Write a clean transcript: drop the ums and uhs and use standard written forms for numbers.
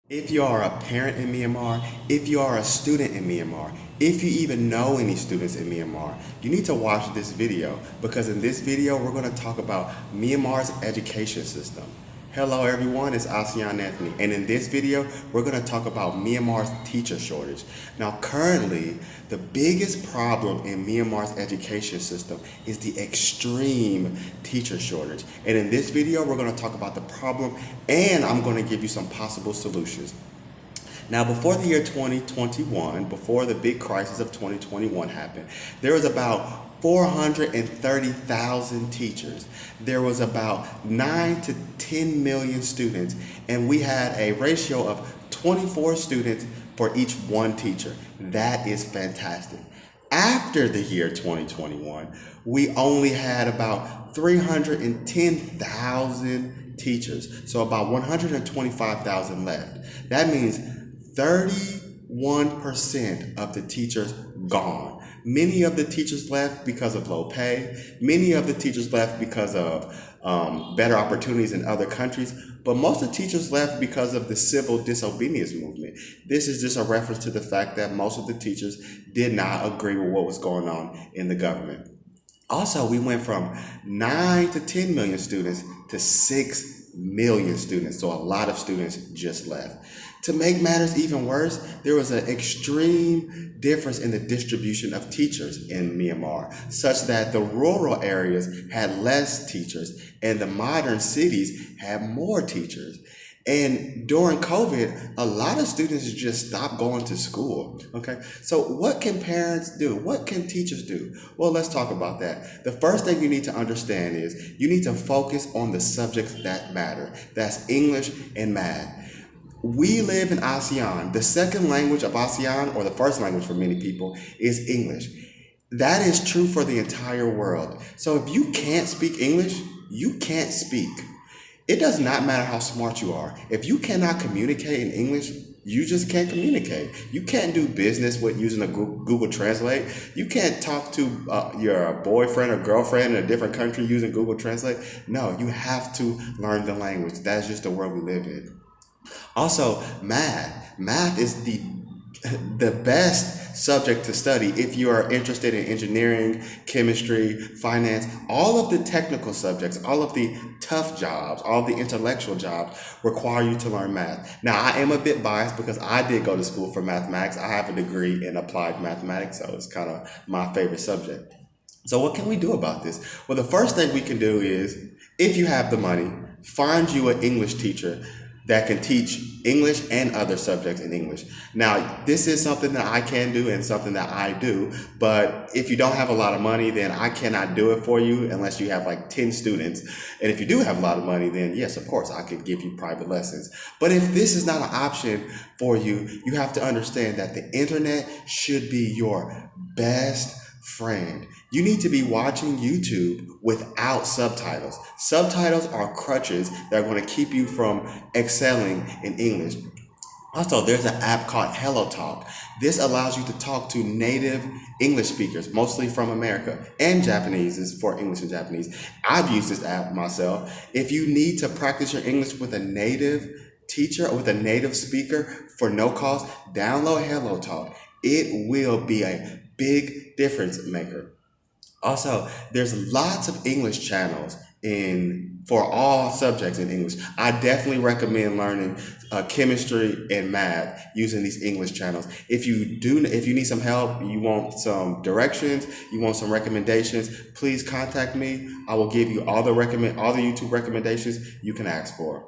If you are a parent in Myanmar, if you are a student in Myanmar, if you even know any students in Myanmar, you need to watch this video because in this video we're going to talk about Myanmar's education system. Hello everyone, it's Asean Anthony, and in this video we're going to talk about Myanmar's teacher shortage. Now currently, the biggest problem in Myanmar's education system is the extreme teacher shortage. And in this video we're going to talk about the problem and I'm going to give you some possible solutions. Now, before the year 2021, before the big crisis of 2021 happened, there was about 430,000 teachers. There was about 9 to 10 million students, and we had a ratio of 24 students for each one teacher. That is fantastic. After the year 2021, we only had about 310,000 teachers, so about 125,000 left. That means 31% of the teachers gone. Many of the teachers left because of low pay. Many of the teachers left because of better opportunities in other countries. But most of the teachers left because of the civil disobedience movement. This is just a reference to the fact that most of the teachers did not agree with what was going on in the government. Also, we went from 9 to 10 million students to 6 million students. So a lot of students just left. To make matters even worse, there was an extreme difference in the distribution of teachers in Myanmar, such that the rural areas had less teachers and the modern cities had more teachers. And during COVID, a lot of students just stopped going to school. Okay, so what can parents do? What can teachers do? Well, let's talk about that. The first thing you need to understand is you need to focus on the subjects that matter. That's English and math. We live in Asean. The second language of Asean, or the first language for many people, is English. That is true for the entire world. So if you can't speak English, you can't speak. It does not matter how smart you are. If you cannot communicate in English, you just can't communicate. You can't do business with using a Google Translate. You can't talk to your boyfriend or girlfriend in a different country using Google Translate. No, you have to learn the language. That's just the world we live in. Also, math. Math is the best subject to study if you are interested in engineering, chemistry, finance, all of the technical subjects, all of the tough jobs, all of the intellectual jobs require you to learn math. Now, I am a bit biased because I did go to school for mathematics. I have a degree in applied mathematics, so it's kind of my favorite subject. So what can we do about this? Well, the first thing we can do is, if you have the money, find you an English teacher that can teach English and other subjects in English. Now, this is something that I can do and something that I do, but if you don't have a lot of money, then I cannot do it for you unless you have like 10 students. And if you do have a lot of money, then yes, of course, I could give you private lessons. But if this is not an option for you, you have to understand that the internet should be your best friend. You need to be watching YouTube without subtitles. Subtitles are crutches that are going to keep you from excelling in English. Also, there's an app called HelloTalk. This allows you to talk to native English speakers, mostly from America, and Japanese is for English and Japanese. I've used this app myself. If you need to practice your English with a native teacher or with a native speaker for no cost, download HelloTalk. It will be a big difference maker. Also, there's lots of English channels for all subjects in English. I definitely recommend learning chemistry and math using these English channels. If you need some help, you want some directions, you want some recommendations, please contact me. I will give you all the YouTube recommendations you can ask for.